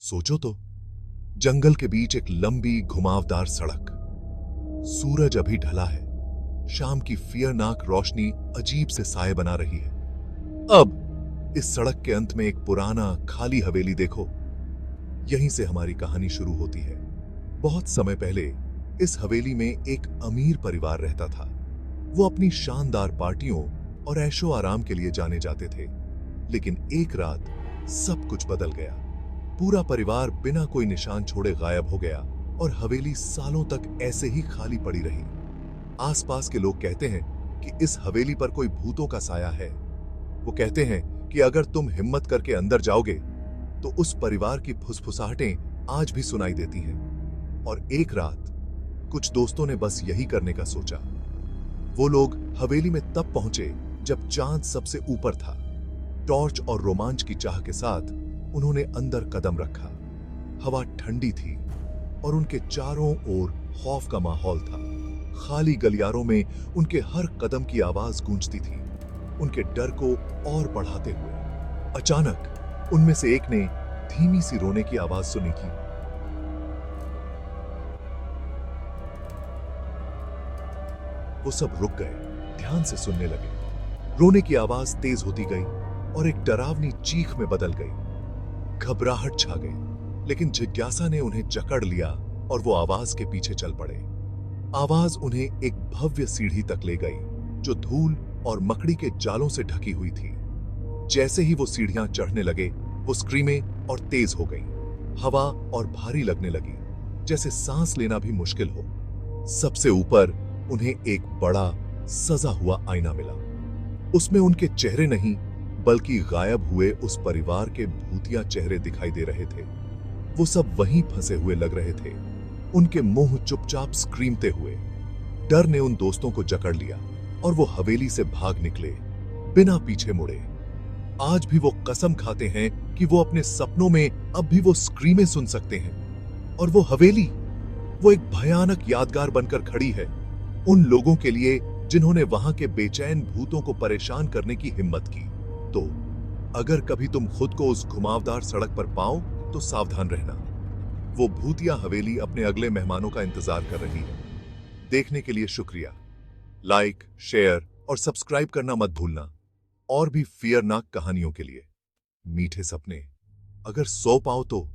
सोचो तो, जंगल के बीच एक लंबी घुमावदार सड़क। सूरज अभी ढला है, शाम की फियरनाक रोशनी अजीब से साए बना रही है। अब इस सड़क के अंत में एक पुराना खाली हवेली देखो। यहीं से हमारी कहानी शुरू होती है। बहुत समय पहले इस हवेली में एक अमीर परिवार रहता था। वो अपनी शानदार पार्टियों और ऐशो आराम के लिए जाने जाते थे। लेकिन एक रात सब कुछ बदल गया। पूरा परिवार बिना कोई निशान छोड़े गायब हो गया और हवेली सालों तक ऐसे ही खाली पड़ी रही। आसपास के लोग कहते हैं कि इस हवेली पर कोई भूतों का साया है। वो कहते हैं कि अगर तुम हिम्मत करके अंदर जाओगे तो उस परिवार की फुसफुसाहटें आज भी सुनाई देती हैं। और एक रात कुछ दोस्तों ने बस यही करने का सोचा। वो लोग हवेली में तब पहुंचे जब चांद सबसे ऊपर था। टॉर्च और रोमांच की चाह के साथ उन्होंने अंदर कदम रखा। हवा ठंडी थी और उनके चारों ओर खौफ का माहौल था। खाली गलियारों में उनके हर कदम की आवाज गूंजती थी, उनके डर को और बढ़ाते हुए। अचानक उनमें से एक ने धीमी सी रोने की आवाज सुनी थी। वो सब रुक गए, ध्यान से सुनने लगे। रोने की आवाज तेज होती गई और एक डरावनी चीख में बदल गई। घबराहट छा गई, लेकिन जिज्ञासा ने उन्हें जकड़ लिया और वो आवाज के पीछे चल पड़े। आवाज उन्हें एक भव्य सीढ़ी तक ले गई, जो धूल और मकड़ी के जालों से ढकी हुई थी। जैसे ही वो सीढ़ियां चढ़ने लगे, वो स्क्रीमें और तेज हो गईं। हवा और भारी लगने लगी, जैसे सांस लेना भी मुश्किल हो। सबसे ऊपर उन्हें एक बड़ा सजा हुआ आईना मिला। उसमें उनके चेहरे नहीं, बल्कि गायब हुए उस परिवार के भूतिया चेहरे दिखाई दे रहे थे। वो सब वहीं फंसे हुए लग रहे थे, उनके मुंह चुपचाप स्क्रीमते हुए। डर ने उन दोस्तों को जकड़ लिया और वो हवेली से भाग निकले, बिना पीछे मुड़े। आज भी वो कसम खाते हैं कि वो अपने सपनों में अब भी वो स्क्रीमें सुन सकते हैं। और वो हवेली, वो एक भयानक यादगार बनकर खड़ी है उन लोगों के लिए जिन्होंने वहां के बेचैन भूतों को परेशान करने की हिम्मत की। तो अगर कभी तुम खुद को उस घुमावदार सड़क पर पाओ तो सावधान रहना। वो भूतिया हवेली अपने अगले मेहमानों का इंतजार कर रही है। देखने के लिए शुक्रिया। लाइक, शेयर और सब्सक्राइब करना मत भूलना। और भी फियरनाक कहानियों के लिए। मीठे सपने। अगर सो पाओ तो